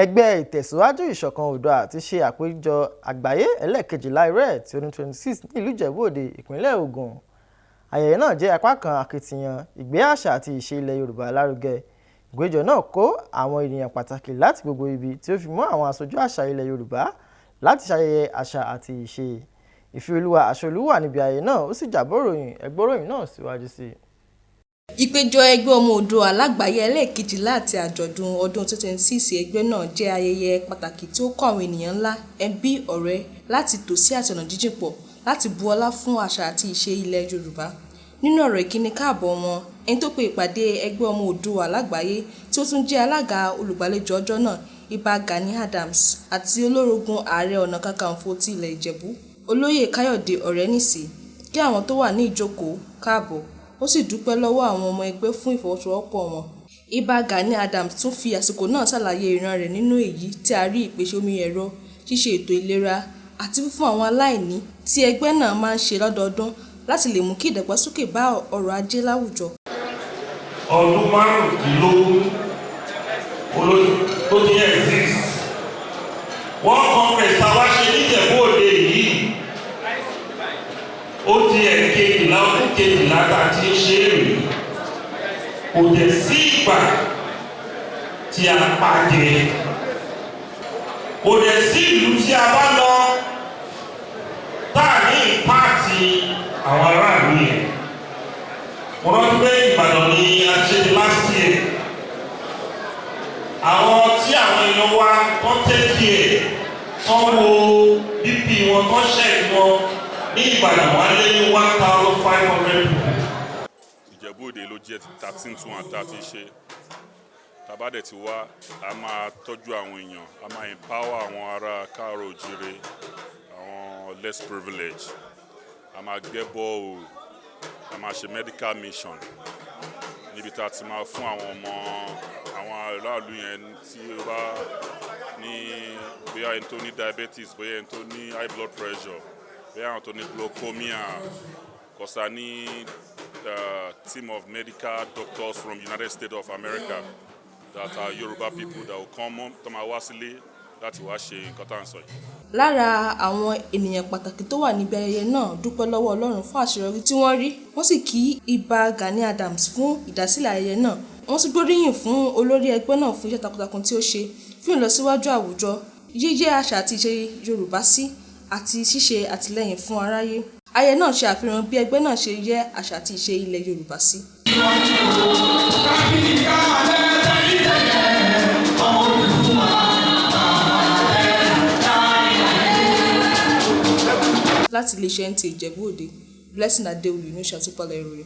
Ẹgbẹ́ ìtẹ̀síwájú ìṣọ̀kan Oòduà ti ṣe àpéjọ Lagbaye Eleekejila Iru ti ọdún 26 ní ìlú Ìjẹ̀bú Òde, ìpínlẹ̀ Ògùn. Ayẹyẹ náà jẹ́ apá kan akitiyan ìgbé àṣà àti ìṣe ilẹ̀ Yorùbá lárugẹ. Ìpéjọ náà kó àwọn ènìyàn pàtàkì láti gbogbo ibi tí ó fi mọ́ àwọn aṣojú àṣà ilẹ̀ Yorùbá láti ṣayẹyẹ àṣà àti ìṣe. Ìfẹ́olúwa Aṣọ́olú wà níbi ayẹyẹ náà, ó sì jábọ̀ ròyìn ẹgbọ́ròyìn náà síwájú sí i. Ìpéjọ Ẹgbẹ́ ọmọ Oòduà Lagbaye Eleekejila àti àjọ̀dún ọdún 2026 ẹgbẹ́ náà jẹ́ ayẹyẹ pàtàkì tí ó kó àwọn ènìyàn ńlá, ẹbí, ọ̀rẹ́ láti tòsí àti ọ̀nà jíjìn pọ̀ láti bu ọlá fún àṣà àti ìṣe ilẹ̀ Yorùbá. Nínú ọ̀rọ̀ ìkíni káàbọ̀ wọn, ẹni tó pe ìpàdé Ẹgbẹ́ ọmọ Oòduà Lagbaye tí ó tún jẹ́ alága olùgbàlejò ọjọ́ náà, Ìbà Gani Adams, àti olórogún Ààrẹ Ọ̀nà Kakanfò ti ilẹ̀ Ìjẹ̀bú, Olóyè Káyọ̀dé Ọ̀rẹ́nísì, kí àwọn tó wà ní ìjókòó káàbọ̀. Ó sì dúpẹ́ lọ́wọ́ àwọn ọmọ ẹgbẹ́ fún ìfọwọ́sowọ́pọ̀ wọn. Ìbà Gani Adams tún fi àsìkò náà ṣàlàyé ìran rẹ̀ nínú èyí tí a rí ìpèsè omi ẹ̀rọ, ṣíṣe ètò ìlera àti fífún àwọn aláìní tí ẹgbẹ́ náà máa ń ṣe lọ́dọọdún láti lè mú kí ìdàgbàsókè bá ọrọ̀ ajé láwùjọ. Ọdún márùndínlógún tó ti exist World Congress àwa ṣe ní Ìjẹ̀bú Òde yìí ó di ẹ̀kejìlá ọdún kejìlá tá a ti ń ṣe é rèé. Kò dẹ̀ sí ìgbà tí a pàdé, kò dẹ̀ sí ìlú tí a bá lọ tá a ní ìpáàtì àwọn aráàlú yẹn. Mo rántí pé Ìbàdàn ni a ṣe last year. Àwọn tí àwọn èèyàn wa tó tẹ́kì ẹ̀ tó wo BP wọn tó ṣẹ̀kì wọn ní Ìbàdàn wà lé ní 1,500 people. Ìjẹ̀bú Òde ló jẹ́ 13-2 ṣe. Tàbádẹ̀ ti wá, a máa tọ́jú àwọn èèyàn, a máa empower àwọn ará káàrọ̀ òjìrè, àwọn less privileged. A máa gbẹ́ bọ́ọ̀lù, a máa ṣe medical mission. Níbi tá a ti máa fún àwọn ọmọ àwọn aráàlú yẹn tí ó bá ní bóyá ẹni tó ní diabetes, bóyá ẹni tó ní high blood pressure, bóyá àwọn tó ní glaucomia. Because I need a team of medical doctors from United States of America that are Yoruba people that will come to my wasile láti wá ṣe nǹkan tá à ń sọ yìí. Lára àwọn ènìyàn pàtàkì tó wà níbi ayẹyẹ náà dúpẹ́ lọ́wọ́ Ọlọ́run fún àṣeyọrí tí wọ́n rí, wọ́n sì kí Ìbà Gani Adams fún ìdásílẹ̀ ayẹyẹ náà. Wọ́n sì gbóríyìn fún olórí ẹgbẹ́ náà fún iṣẹ́ takuntakun tí ó ṣe fún ìlọsíwájú àwùjọ, yíyẹ àṣà àti ìṣe Yorùbá sí àti ṣíṣe àtìlẹ́yìn fún aráyé. Ayẹyẹ náà ṣe àfihàn bí ẹgbẹ́ náà ṣe yẹ àṣà àti ìṣe ilẹ̀ Yorùbá sí. Láti iléeṣẹ́ NTA Ìjẹ̀bú Òde, Blessing Adéoyè ní ṣàtúpalẹ̀ ìròyìn.